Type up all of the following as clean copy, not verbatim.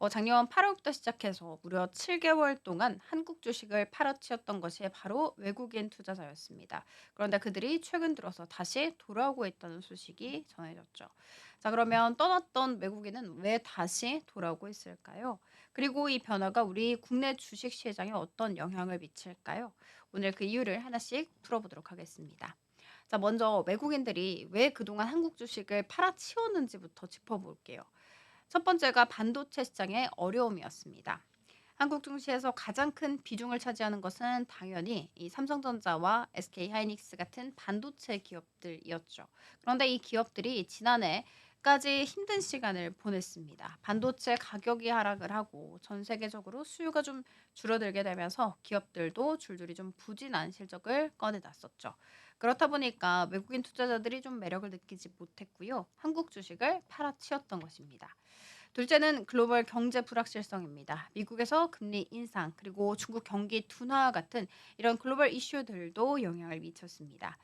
작년 8월부터 시작해서 무려 7개월 동안 한국 주식을 팔아치웠던 것이 바로 외국인 투자자였습니다. 그런데 그들이 최근 들어서 다시 돌아오고 있다는 소식이 전해졌죠. 자, 그러면 떠났던 외국인은 왜 다시 돌아오고 있을까요? 그리고 이 변화가 우리 국내 주식 시장에 어떤 영향을 미칠까요? 오늘 그 이유를 하나씩 풀어보도록 하겠습니다. 자, 먼저 외국인들이 왜 그동안 한국 주식을 팔아치웠는지부터 짚어볼게요. 첫 번째가 반도체 시장의 어려움이었습니다. 한국 증시에서 가장 큰 비중을 차지하는 것은 당연히 이 삼성전자와 SK하이닉스 같은 반도체 기업들이었죠. 그런데 이 기업들이 지난해까지 힘든 시간을 보냈습니다. 반도체 가격이 하락을 하고 전 세계적으로 수요가 좀 줄어들게 되면서 기업들도 줄줄이 좀 부진한 실적을 꺼내놨었죠. 그렇다 보니까 외국인 투자자들이 좀 매력을 느끼지 못했고요. 한국 주식을 팔아치웠던 것입니다. 둘째는 글로벌 경제 불확실성입니다. 미국에서 금리 인상, 그리고 중국 경기 둔화 같은 이런 글로벌 이슈들도 영향을 미쳤습니다.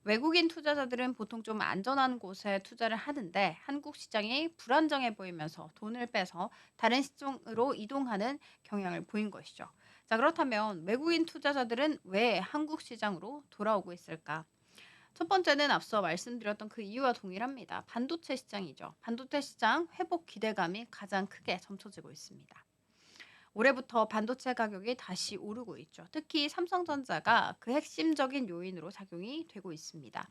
외국인 투자자들은 보통 좀 안전한 곳에 투자를 하는데 한국 시장이 불안정해 보이면서 돈을 빼서 다른 시장으로 이동하는 경향을 보인 것이죠. 자, 그렇다면 외국인 투자자들은 왜 한국 시장으로 돌아오고 있을까? 첫 번째는 앞서 말씀드렸던 그 이유와 동일합니다. 반도체 시장이죠. 반도체 시장 회복 기대감이 가장 크게 점쳐지고 있습니다. 올해부터 반도체 가격이 다시 오르고 있죠. 특히 삼성전자가 그 핵심적인 요인으로 작용이 되고 있습니다.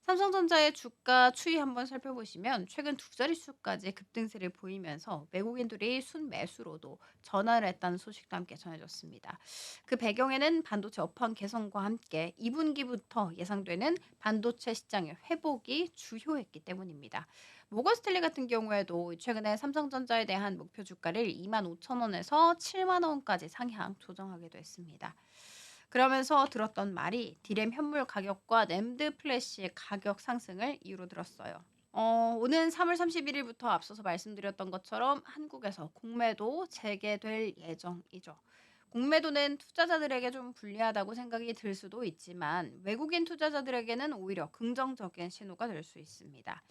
삼성전자의 주가 추이 한번 살펴보시면 최근 두 자릿수까지 급등세를 보이면서 외국인들이 순매수로도 전환을 했다는 소식도 함께 전해졌습니다. 그 배경에는 반도체 업황 개선과 함께 2분기부터 예상되는 반도체 시장의 회복이 주요했기 때문입니다. 모건 스탠리 같은 경우에도 최근에 삼성전자에 대한 목표 주가를 25,000원에서 70,000원까지 상향 조정하기도 했습니다. 그러면서 들었던 말이 디램 현물 가격과 램드 플래시의 가격 상승을 이유로 들었어요. 오는 3월 31일부터 앞서서 말씀드렸던 것처럼 한국에서 공매도 재개될 예정이죠. 공매도는 투자자들에게 좀 불리하다고 생각이 들 수도 있지만 외국인 투자자들에게는 오히려 긍정적인 신호가 될 수 있습니다.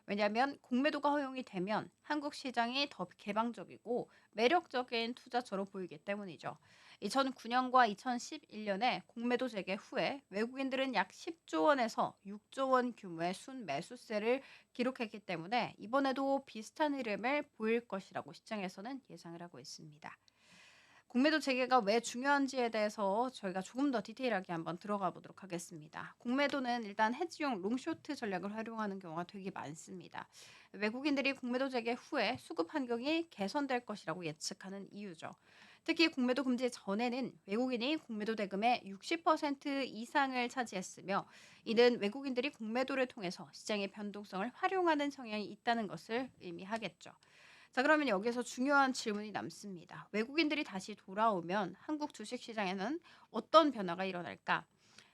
왜냐하면 공매도가 허용이 되면 한국 시장이 더 개방적이고 매력적인 투자처로 보이기 때문이죠. 2009년과 2011년에 공매도 재개 후에 외국인들은 약 10조 원에서 6조 원 규모의 순매수세를 기록했기 때문에 이번에도 비슷한 흐름을 보일 것이라고 시장에서는 예상을 하고 있습니다. 공매도 재개가 왜 중요한지에 대해서 저희가 조금 더 디테일하게 한번 들어가 보도록 하겠습니다. 공매도는 일단 헤지용 롱쇼트 전략을 활용하는 경우가 되게 많습니다. 외국인들이 공매도 재개 후에 수급 환경이 개선될 것이라고 예측하는 이유죠. 특히 공매도 금지 전에는 외국인이 공매도 대금의 60% 이상을 차지했으며 이는 외국인들이 공매도를 통해서 시장의 변동성을 활용하는 성향이 있다는 것을 의미하겠죠. 자, 그러면 여기서 중요한 질문이 남습니다. 외국인들이 다시 돌아오면 한국 주식 시장에는 어떤 변화가 일어날까?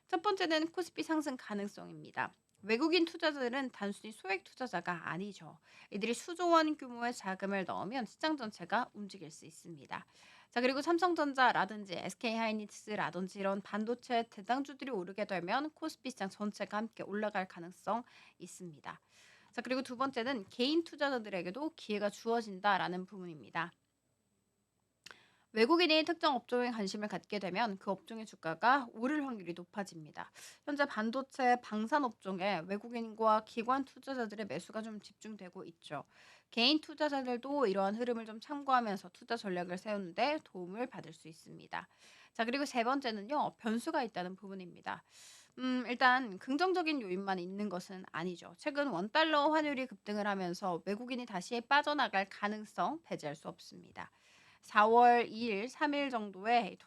첫 번째는 코스피 상승 가능성입니다. 외국인 투자자들은 단순히 소액 투자자가 아니죠. 이들이 수조 원 규모의 자금을 넣으면 시장 전체가 움직일 수 있습니다. 자, 그리고 삼성전자라든지 SK하이닉스라든지 이런 반도체 대장주들이 오르게 되면 코스피 시장 전체가 함께 올라갈 가능성 있습니다. 자, 그리고 두 번째는 개인 투자자들에게도 기회가 주어진다라는 부분입니다. 외국인이 특정 업종에 관심을 갖게 되면 그 업종의 주가가 오를 확률이 높아집니다. 현재 반도체 방산 업종에 외국인과 기관 투자자들의 매수가 좀 집중되고 있죠. 개인 투자자들도 이러한 흐름을 좀 참고하면서 투자 전략을 세우는데 도움을 받을 수 있습니다. 자, 그리고 세 번째는요, 변수가 있다는 부분입니다. 일단 긍정적인 요인만 있는 것은 아니죠. 최근 원달러 환율이 급등을 하면서 외국인이 다시 빠져나갈 가능성 배제할 수 없습니다. 4월 2일, 3일 정도에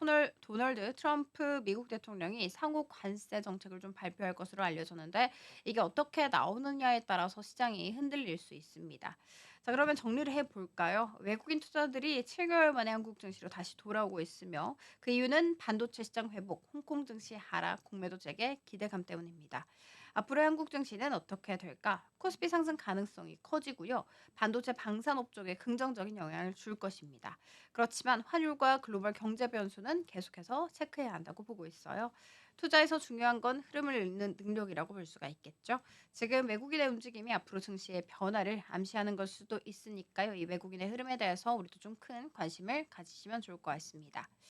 도널드 트럼프 미국 대통령이 상호 관세 정책을 좀 발표할 것으로 알려졌는데 이게 어떻게 나오느냐에 따라서 시장이 흔들릴 수 있습니다. 자, 그러면 정리를 해 볼까요? 외국인 투자들이 7개월 만에 한국 증시로 다시 돌아오고 있으며 그 이유는 반도체 시장 회복, 홍콩 증시 하락, 공매도 재개, 기대감 때문입니다. 앞으로의 한국 증시는 어떻게 될까? 코스피 상승 가능성이 커지고요. 반도체 방산 업종에 긍정적인 영향을 줄 것입니다. 그렇지만 환율과 글로벌 경제 변수는 계속해서 체크해야 한다고 보고 있어요. 투자에서 중요한 건 흐름을 읽는 능력이라고 볼 수가 있겠죠. 지금 외국인의 움직임이 앞으로 증시의 변화를 암시하는 걸 수도 있으니까요. 이 외국인의 흐름에 대해서 우리도 좀 큰 관심을 가지시면 좋을 것 같습니다.